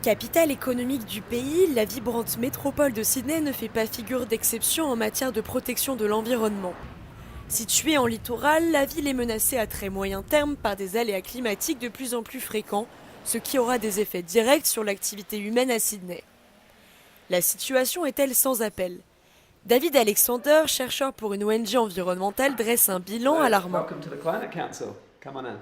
Capitale économique du pays, la vibrante métropole de Sydney ne fait pas figure d'exception en matière de protection de l'environnement. Située en littoral, la ville est menacée à très moyen terme par des aléas climatiques de plus en plus fréquents, ce qui aura des effets directs sur l'activité humaine à Sydney. La situation est-elle sans appel? David Alexander, chercheur pour une ONG environnementale, dresse un bilan alarmant. Welcome to the Climate Council. Come on in.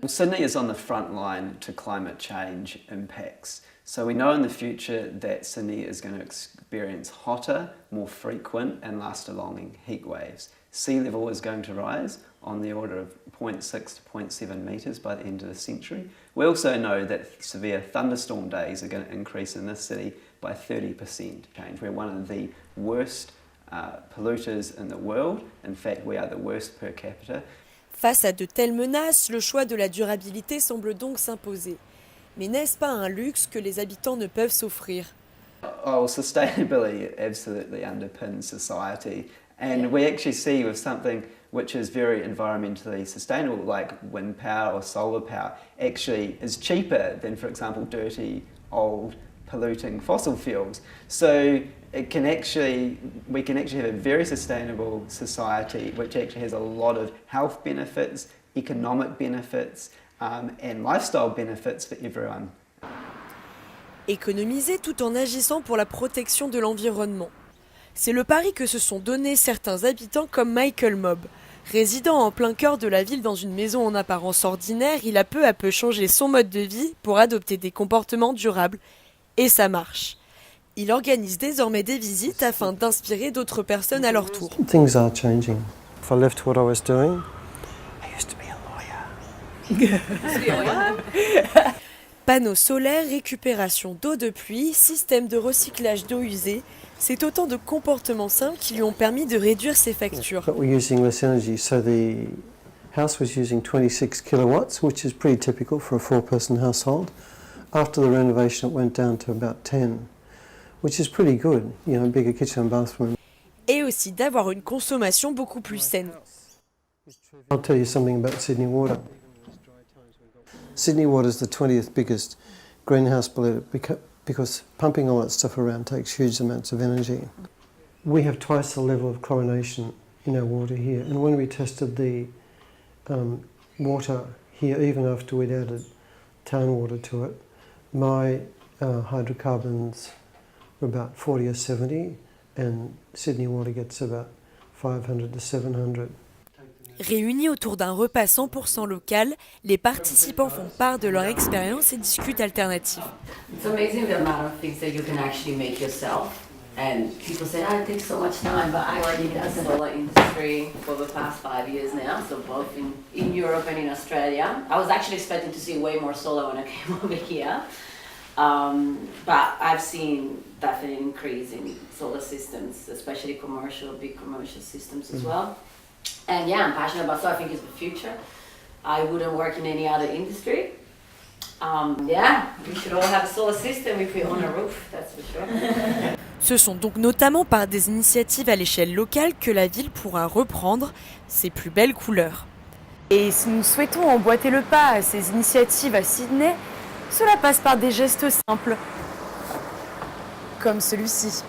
Well, Sydney is on the front line to climate change impacts. So we know in the future that Sydney is going to experience hotter, more frequent and lasting heat waves. Sea level is going to rise on the order of 0.6 to 0.7 metres by the end of the century. We also know that severe thunderstorm days are going to increase in this city by 30%. We're one of the worst polluters in the world. In fact, we are the worst per capita. Face à de telles menaces, le choix de la durabilité semble donc s'imposer. Mais n'est-ce pas un luxe que les habitants ne peuvent s'offrir? Oh, sustainability absolutely underpins society. And we actually see with something which is very environmentally sustainable, like wind power or solar power, actually is cheaper than, for example, dirty, old, polluting fossil fuels. So we can actually have a very sustainable society which actually has a lot of health benefits, economic benefits, and lifestyle benefits for everyone. Économiser tout en agissant pour la protection de l'environnement. C'est le pari que se sont donnés certains habitants comme Michael Mobb. Résidant en plein cœur de la ville dans une maison en apparence ordinaire, il a peu à peu changé son mode de vie pour adopter des comportements durables. Et ça marche. Il organise désormais des visites afin d'inspirer d'autres personnes à leur tour. Things are changing. If I left what I was doing, I used to be a lawyer. Panneaux solaires, récupération d'eau de pluie, système de recyclage d'eau usée, c'est autant de comportements simples qui lui ont permis de réduire ses factures. But we're using less energy, so the house was using 26 kilowatts, which is pretty typical for a four-person household. After the renovation, it went down to about 10, which is pretty good, you know, bigger kitchen and bathroom. Et aussi d'avoir une consommation beaucoup plus saine. I'll tell you something about Sydney Water. Sydney Water is the 20th biggest greenhouse polluter because pumping all that stuff around takes huge amounts of energy. We have twice the level of chlorination in our water here, and when we tested the water here, even after we'd added town water to it, my hydrocarbons were about 40 or 70, and Sydney Water gets about 500 to 700. Réunis autour d'un repas 100% local, les participants font part de leur expérience et discutent alternatives. It's amazing the amount of things that you can actually make yourself. And people say, it takes so much time, but I work in the solar industry for the past 5 years now, so both in Europe and in Australia. I was actually expecting to see way more solar when I came over here. But I've seen definitely an increase in solar systems, especially big commercial systems as well. And yeah, I'm passionate about solar. I think it's the future. I wouldn't work in any other industry. We should all have a solar system if we own a roof, that's for sure. Ce sont donc notamment par des initiatives à l'échelle locale que la ville pourra reprendre ses plus belles couleurs. Et si nous souhaitons emboîter le pas à ces initiatives à Sydney, cela passe par des gestes simples, comme celui-ci.